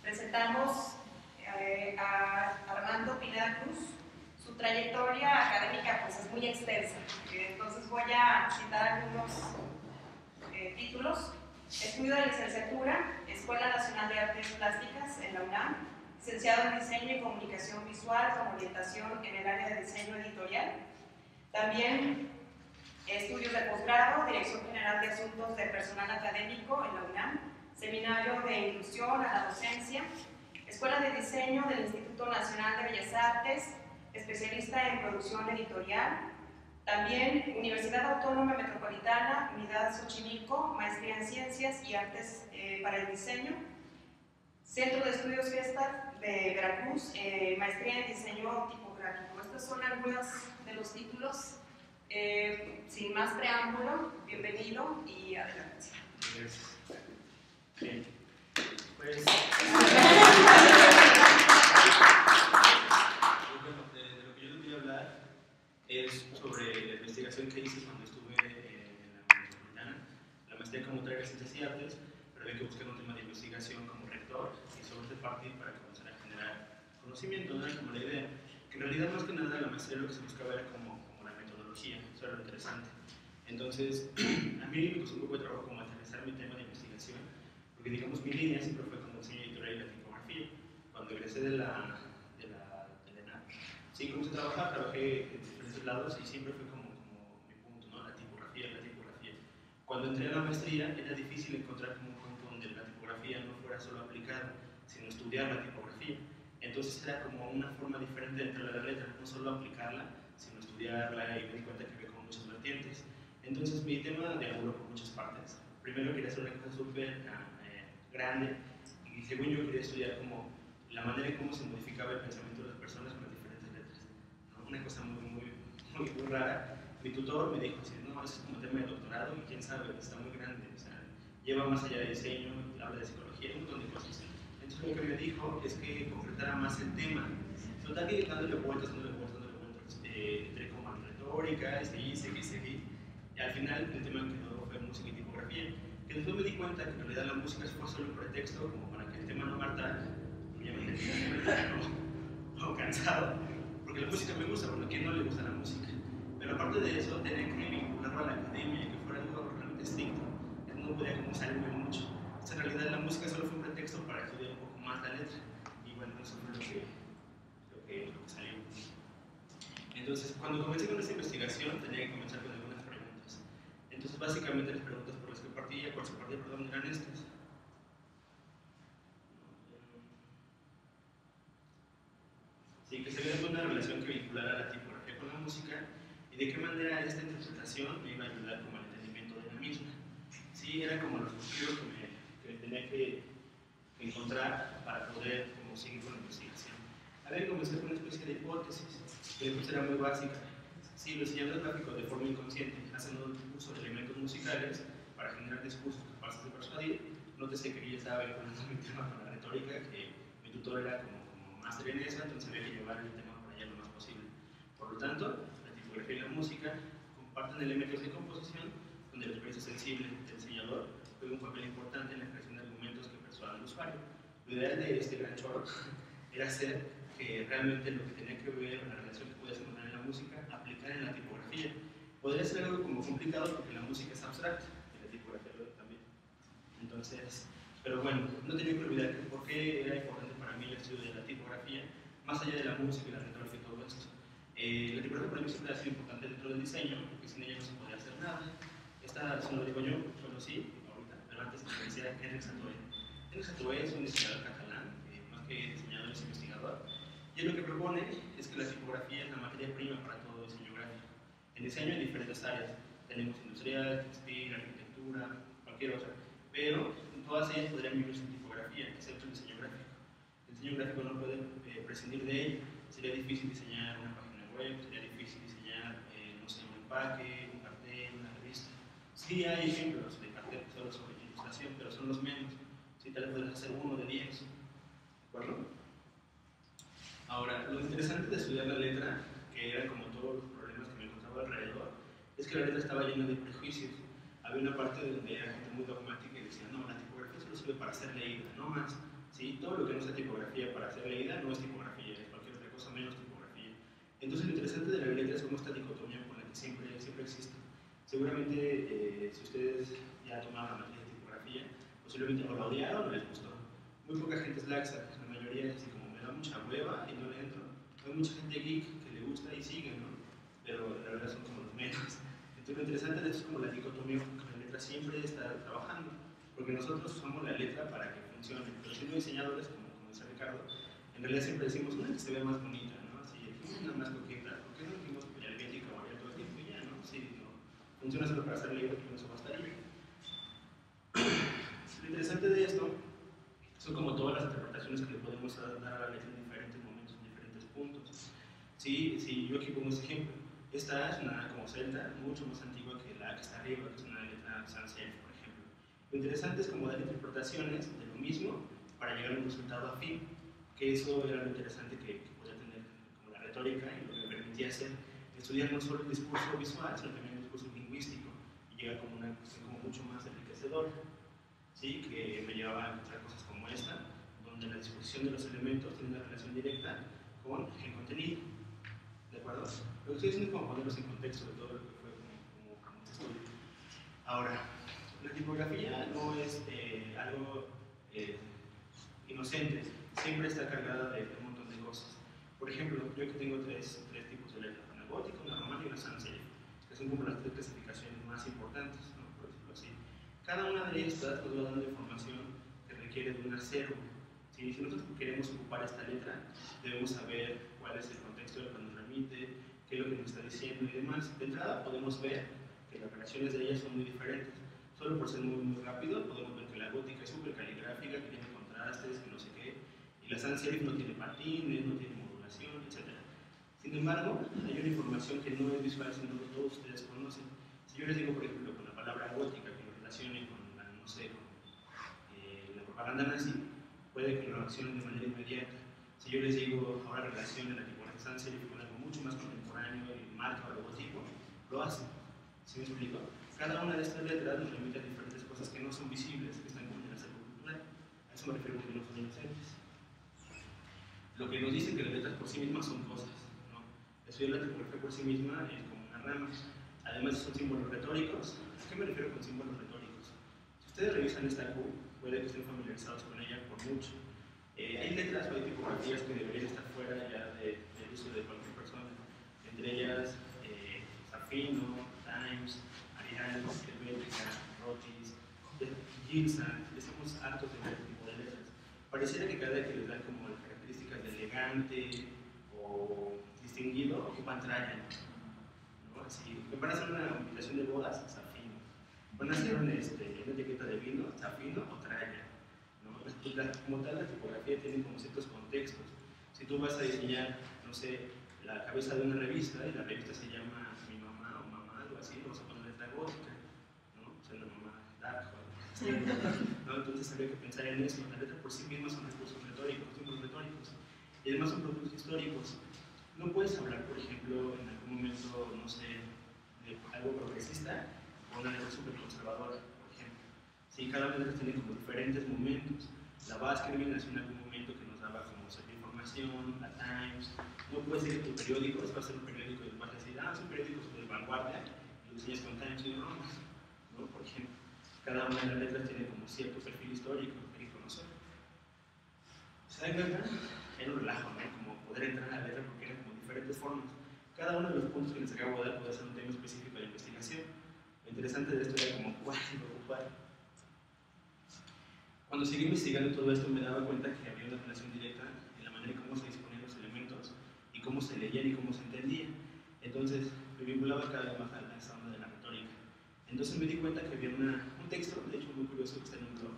presentamos a Armando Pineda Cruz. Su trayectoria académica pues, es muy extensa, entonces voy a citar algunos títulos. Estudio de licenciatura, Escuela Nacional de Artes Plásticas en la UNAM, licenciado en Diseño y Comunicación Visual con orientación en el área de diseño editorial. También estudios de posgrado, Dirección General de Asuntos de Personal Académico en la UNAM, Seminario de Inclusión a la Docencia, Escuela de Diseño del Instituto Nacional de Bellas Artes, especialista en producción editorial. También Universidad Autónoma Metropolitana, Unidad Xochimilco, maestría en Ciencias y Artes para el Diseño. Centro de Estudios Gesta de Veracruz, maestría en Diseño Tipográfico. Estos son algunos de los títulos. Sin más preámbulo, bienvenido y adelante. Gracias. Bien. Pues, de lo que yo les voy a hablar es sobre la investigación que hice cuando estuve en la Metropolitana, la maestría como tal de Ciencias y Artes, pero había que buscar un tema de investigación como rector y sobre este partir para comenzar a generar conocimiento, ¿no? Como la idea, que en realidad más que nada la maestría lo que se buscaba era como la metodología, eso era lo interesante. Entonces, a mí me costó un poco de trabajo como aterrizar mi tema de investigación, porque digamos mi línea siempre fue como diseño editorial y la tipografía. Cuando egresé de la ENAP, sí comencé a trabajar, trabajé en diferentes lados y siempre fue como mi punto, ¿no? La tipografía. Cuando entré a la maestría era difícil encontrar como un punto donde la tipografía no fuera solo aplicada, sino estudiar la tipografía. Entonces era como una forma diferente de entrar a la letra, no solo aplicarla, sino estudiarla y me di cuenta que había como muchas vertientes. Entonces mi tema deambuló por muchas partes. Primero quería hacer una cosa súper grande y según yo quería estudiar como la manera en cómo se modificaba el pensamiento de las personas con las diferentes letras, ¿no? Una cosa muy rara. Mi tutor me dijo así, no, eso es como tema de doctorado y quién sabe, está muy grande, o sea, lleva más allá de diseño, habla de psicología, un montón de cosas. Entonces lo que me dijo es que concretara más el tema. Total que dándole vueltas, entré como en retórica, seguí. Y al final el tema que quedó fue música y tipografía. Que después me di cuenta que en realidad la música fue solo un pretexto como para que el tema no matara. Ya me tenía como cansado. Porque la música me gusta, bueno, ¿a quién no le gusta la música? Pero aparte de eso, tenía que vincularlo a la academia y que fuera algo realmente estricto. No podía como salirme mucho. Entonces, en realidad la música solo fue un pretexto para estudiar un poco más la letra. Y bueno, eso fue lo que salió. Entonces, cuando comencé con esta investigación, tenía que comenzar con algunas preguntas. Entonces, básicamente las preguntas por las que partía, eran estas. Sí, que se vea una relación que vinculara la tipografía con la música y de qué manera esta interpretación me iba a ayudar como al entendimiento de la misma. Sí, eran como los objetivos que tenía que encontrar para poder como seguir con la investigación. A ver, comencé con una especie de hipótesis, que pues era muy básica. Sí, los diseñadores gráficos de forma inconsciente hacen uso de elementos musicales para generar discursos capaces de persuadir. Nótese que yo ya estaba vinculando mi tema con la retórica, que mi tutor era como máster en eso, entonces había que llevar el tema por allá lo más posible. Por lo tanto, la tipografía y la música comparten elementos de composición donde la experiencia sensible del diseñador juega un papel importante en la creación de argumentos que persuadan al usuario. Lo ideal de este gran choro era hacer que realmente lo que tenía que ver, la relación que podías encontrar en la música, aplicar en la tipografía. Podría ser algo como complicado porque la música es abstracta y la tipografía lo también. Entonces, pero bueno, no tenía que olvidar que por qué era importante para mí el estudio de la tipografía, más allá de la música y la retórica y todo esto. La tipografía para mí siempre ha sido importante dentro del diseño, porque sin ella no se podía hacer nada. Esta, si no lo digo yo, bueno sí, ahorita, pero antes me decía Enric Satoé. Enric Satoé es un diseñador catalán, más que diseñador es investigador, y él lo que propone es que la tipografía es la materia prima para todo diseño gráfico. En diseño hay diferentes áreas, tenemos industrial, textil, arquitectura, cualquier otra, pero todas ellas podrían vivirse en tipografía, excepto el diseño gráfico. El diseño gráfico no puede prescindir de ello. Sería difícil diseñar una página web, sería difícil diseñar, no sé, un empaque, un cartel, una revista. Sí hay ejemplos de carteles solo sobre ilustración, pero son los menos. Sí, tal vez puedes hacer uno de 10. ¿De acuerdo? Ahora, lo interesante de estudiar la letra, que era como todos los problemas que me encontraba alrededor, es que la letra estaba llena de prejuicios. Había una parte donde era gente muy dogmática y decía, no, la tipografía solo sirve para ser leída, no más. ¿sí? Todo lo que no sea tipografía para ser leída no es tipografía, es cualquier otra cosa menos tipografía. Entonces lo interesante de la letra es como esta dicotomía con la que siempre existe. Seguramente si ustedes ya tomaron la materia de tipografía, posiblemente o la odiaron o les gustó. Muy poca gente es laxa, la mayoría es así como me da mucha hueva y no le entro. Hay mucha gente geek que le gusta y sigue, ¿no? Pero la verdad son como los menos. Entonces lo interesante de esto es como la dicotomía con que la letra siempre está trabajando, porque nosotros usamos la letra para que funcione. Pero siendo diseñadores, como dice Ricardo, en realidad siempre decimos una que se ve más bonita, ¿no? Así, una más coqueta, ¿por qué no decimos helvética o Arial todo el tiempo? Y ya, ¿no? Sí, no. Funciona solo para hacer leído, pero eso bastaría. Lo interesante de esto son como todas las interpretaciones que le podemos dar a la letra en diferentes momentos, en diferentes puntos. Sí, yo aquí pongo este ejemplo. Esta es una como celta, mucho más antigua que la que está arriba, que es una letra sans serif, por ejemplo. Lo interesante es como dar interpretaciones de lo mismo para llegar a un resultado afín, que eso era lo interesante que podía tener como la retórica y lo que me permitía hacer estudiar no solo el discurso visual, sino también el discurso lingüístico, y llegar como una cuestión como mucho más enriquecedora, ¿sí? Que me llevaba a encontrar cosas como esta, donde la disposición de los elementos tiene una relación directa con el contenido. ¿De acuerdo? Lo que estoy diciendo es como ponerlos en contexto de todo lo que fue como este estudio. Ahora, la tipografía no es algo inocente, siempre está cargada de un montón de cosas. Por ejemplo, yo aquí tengo tres tipos de letra, una gótica, una romana y una sans serif, que son como las tres clasificaciones más importantes, ¿no? Por decirlo así. Cada una de estas nos va dando información que requiere de un acervo. Si nosotros queremos ocupar esta letra, debemos saber cuál es el contexto del que nos remite, qué es lo que nos está diciendo y demás. De entrada podemos ver que las relaciones de ellas son muy diferentes. Solo por ser muy rápido, podemos ver que la gótica es súper caligráfica, que tiene contrastes, que no sé qué, y la sans serif no tiene patines, no tiene modulación, etc. Sin embargo, hay una información que no es visual, sino que todos ustedes conocen. Si yo les digo, por ejemplo, con la palabra gótica, que lo relacionen con la, no sé, con la propaganda nazi, puede que lo accionen de manera inmediata. Si yo les digo, ahora relacionen la tipografía sans serif con algo mucho más contemporáneo y marca o logotipo, lo hacen. ¿Sí me explico? Cada una de estas letras nos remite a diferentes cosas que no son visibles, que están como en el acervo cultural. A eso me refiero con que no son inocentes. Lo que nos dicen que las letras por sí mismas son cosas, ¿no? Estudiar la tipografía por sí misma es como una rama. Además son símbolos retóricos. ¿A qué me refiero con símbolos retóricos? Si ustedes revisan esta Q, puede que estén familiarizados con ella por mucho. Hay letras o hay tipografías que deberían estar fuera ya del uso de cualquier persona. Entre ellas, Safino, Times, Arial, Helvética, Rothis, Gilsan. Estamos hartos de ver este tipo de letras. Pareciera que cada vez que les dan como las características de elegante o distinguido, ocupan tralla, ¿no? Así, me van a hacer una invitación de bodas, Safino. Van a hacer una etiqueta de vino, Safino o tralla. Como tal, la tipografía tiene como ciertos contextos. Si tú vas a diseñar, no sé, la cabeza de una revista y la revista se llama Mi Mamá o Mamá, algo así, lo vas a poner letra gótica, ¿no? O sea, la mamá dark o algo así, ¿no? Entonces habría que pensar en eso. Las letras por sí mismas son recursos retóricos, símbolos retóricos, y además son productos históricos. No puedes hablar, por ejemplo, en algún momento, no sé, de algo progresista o una letra súper conservadora, por ejemplo. Sí, cada una de ellas tiene como diferentes momentos. La Baskerville nació en algún momento que nos daba como cierta información, la Times. No puede ser que tu periódico va a ser un periódico y vas a decir, es un periódico de vanguardia, y lo diseñas con Times y Romas, ¿no? Por ejemplo. Cada una de las letras tiene como cierto perfil histórico que hay que conocer. ¿Se dan cuenta? Era un relajo, ¿no? Como poder entrar a la letra porque eran como diferentes formas. Cada uno de los puntos que les acabo de dar puede ser un tema específico de investigación. Lo interesante de esto era como cuál ocupar. Cuando seguí investigando todo esto me daba cuenta que había una relación directa en la manera en cómo se disponían los elementos y cómo se leían y cómo se entendían. Entonces me vinculaba cada vez más a esa onda de la retórica. Entonces me di cuenta que había un texto, de hecho muy curioso, que está en un blog,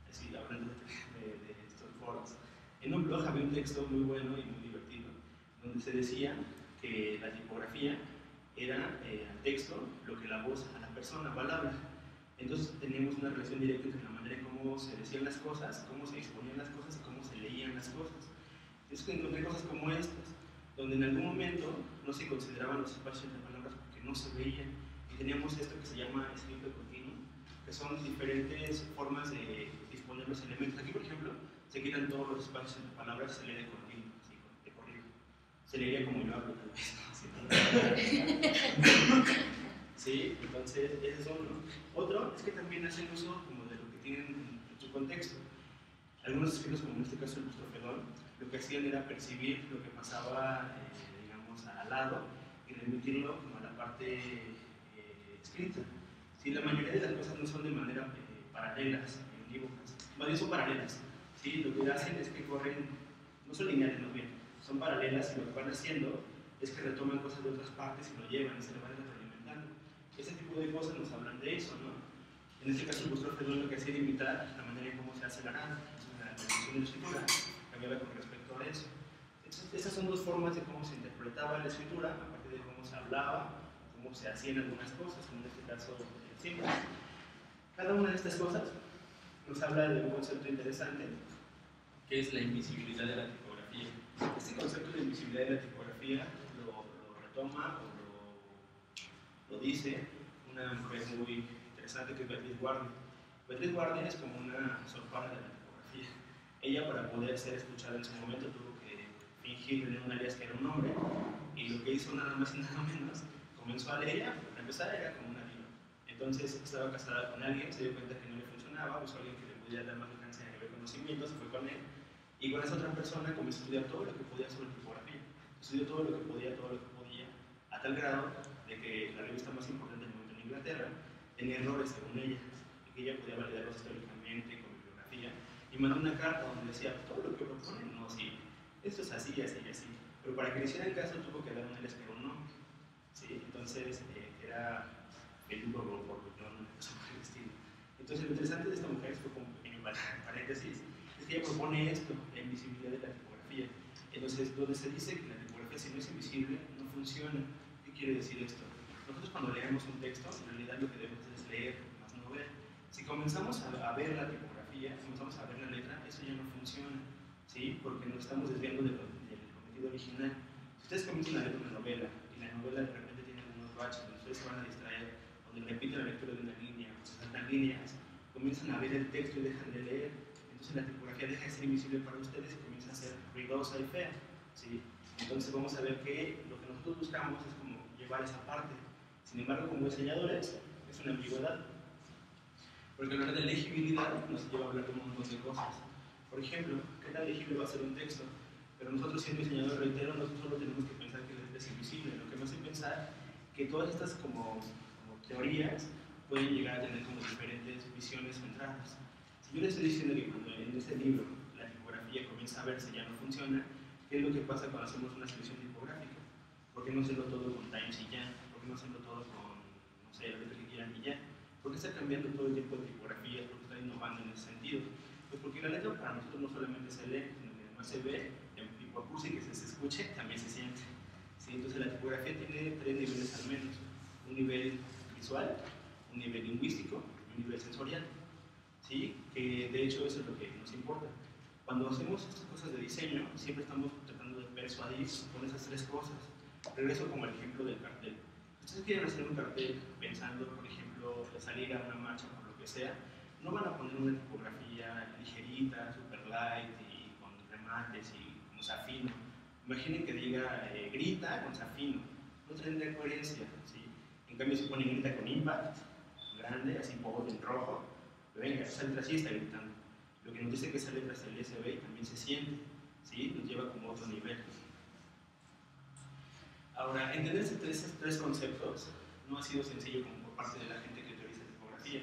así hablando de estos foros. En un blog había un texto muy bueno y muy divertido, donde se decía que la tipografía era al texto lo que la voz a la persona o al habla. Entonces teníamos una relación directa entre la manera en cómo se decían las cosas, cómo se exponían las cosas y cómo se leían las cosas. Entonces encontré cosas como estas, donde en algún momento no se consideraban los espacios de palabras porque no se veían, y teníamos esto que se llama escrito continuo, que son diferentes formas de disponer los elementos. Aquí, por ejemplo, se quitan todos los espacios entre palabras y se lee de corrido, ¿sí? De corrido. Se leería como yo hablo, tal vez, ¿no? Sí, entonces ese es uno. Otro es que también hacen uso como de lo que tienen en su contexto. Algunos escritos, como en este caso el Bustrofedón, lo que hacían era percibir lo que pasaba, digamos, al lado y remitirlo como a la parte escrita. ¿Sí? La mayoría de las cosas no son de manera paralelas, unívocas, más bien son paralelas. ¿Sí? Lo que hacen es que corren, no son lineales más bien, son paralelas y lo que van haciendo es que retoman cosas de otras partes y lo llevan y se lo van retroalimentando. Ese tipo de cosas nos hablan de eso, ¿no? En este caso el Bustrofedón lo que hacía era imitar la manera en cómo se hace la narración de la escritura, cambiaba con respecto a eso. Entonces, esas son dos formas de cómo se interpretaba la escritura, a partir de cómo se hablaba, cómo se hacían algunas cosas, como en este caso símbolos. Cada una de estas cosas nos habla de un concepto interesante, que es la invisibilidad de la tipografía. Este concepto de invisibilidad de la tipografía lo retoma o lo dice una mujer muy interesante que es Beatriz Guardia. Beatriz Guardia es como una soprano de la tipografía. Ella, para poder ser escuchada en su momento, tuvo que fingir tener un alias que era un hombre, y lo que hizo nada más y nada menos, comenzó a leer ella, para empezar era como una diva. Entonces estaba casada con alguien, se dio cuenta que no le funcionaba, buscó a alguien que le pudiera dar más alcance a nivel conocimiento, se fue con él, y con esa otra persona comenzó a estudiar todo lo que podía sobre tipografía. Estudió todo lo que podía, a tal grado de que la revista más importante del momento en Inglaterra tenía errores según ella, y que ella podía validarlos históricamente, con bibliografía, y mandó una carta donde decía, todo lo que proponen, no, sí, esto es así, así, así. Pero para que le hicieran caso tuvo que dar un alias que era un nombre. ¿Sí? Entonces, era el libro por una cosa por el estilo. Entonces, lo interesante de esta mujer, esto como un pequeño paréntesis, es que ella propone esto, la invisibilidad de la tipografía. Entonces, donde se dice que la tipografía, si no es invisible, no funciona. ¿Qué quiere decir esto? Nosotros cuando leemos un texto, en realidad lo que debemos hacer es leer, más no ver. Si comenzamos a ver la tipografía, comenzamos a ver la letra, eso ya no funciona, ¿sí? Porque nos estamos desviando del cometido original. Si ustedes comienzan a leer una novela, y la novela de repente tiene algunos baches, donde ustedes se van a distraer, donde repiten la lectura de una línea, o se saltan líneas, comienzan a ver el texto y dejan de leer, entonces la tipografía deja de ser invisible para ustedes y comienza a ser ruidosa y fea, ¿sí? Entonces vamos a ver que lo que nosotros buscamos es como llevar esa parte. Sin embargo, como diseñadores, es una ambigüedad, porque hablar de legibilidad nos lleva a hablar de un montón de cosas. Por ejemplo, ¿qué tan legible va a ser un texto? Pero nosotros, siendo diseñadores, reitero, nosotros solo tenemos que pensar que la letra es invisible. Lo que me hace pensar que todas estas como teorías pueden llegar a tener como diferentes visiones centradas. Si yo le estoy diciendo que cuando en este libro la tipografía comienza a verse ya no funciona, ¿qué es lo que pasa cuando hacemos una selección tipográfica? ¿Por qué no hacerlo todo con Times y ya? ¿Por qué no hacerlo todo con, no sé, la letra que quieran y ya? ¿Por qué está cambiando todo el tiempo de tipografías? ¿Por qué está innovando en ese sentido? Pues porque la letra para nosotros no solamente se lee, sino que además se ve, y por curso y que se escuche, también se siente. ¿Sí? Entonces la tipografía tiene tres niveles al menos. Un nivel visual, un nivel lingüístico y un nivel sensorial. ¿Sí? Que de hecho eso es lo que nos importa. Cuando hacemos estas cosas de diseño, siempre estamos tratando de persuadir con esas tres cosas. Regreso como el ejemplo del cartel. Ustedes quieren hacer un cartel pensando, por ejemplo, salir a una marcha por lo que sea, no van a poner una tipografía ligerita, super light y con remates y con zafino. Imaginen que diga grita con zafino, no tendría coherencia, ¿sí? En cambio, si ponen grita con impact, grande, así bold en rojo, venga, esa letra sí está gritando. Lo que nos dice que esa letra es el SB y también se siente, ¿sí? Nos lleva como a otro nivel. Ahora, entender esos tres conceptos no ha sido sencillo como por parte de la gente que teoriza tipografía.